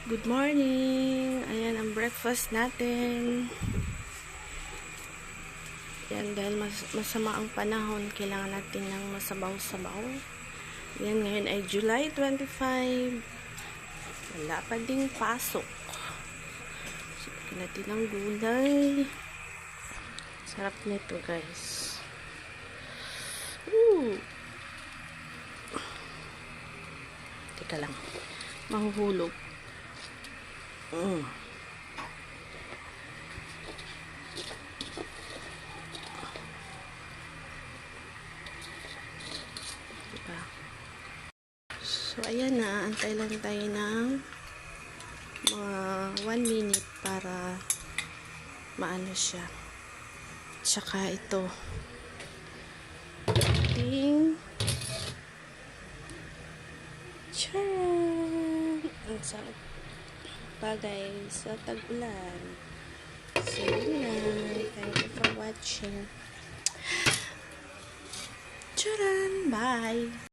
Good morning! Ayan ang breakfast natin. Ayan, dahil masama ang panahon, kailangan natin ng masabaw-sabaw. Ayan, ngayon ay July 25. Wala pa ding pasok. Sipakin natin ng gulay. Sarap nito, guys. Teka lang. Mahuhulog. Diba? So, ayan na. Antay lang tayo ng mga 1 minute para maano siya. Tsaka ito. Ting. Charan! Ang sarap pa guys sa tag-ulan. So, yun. Thank you for watching. Charan! Bye!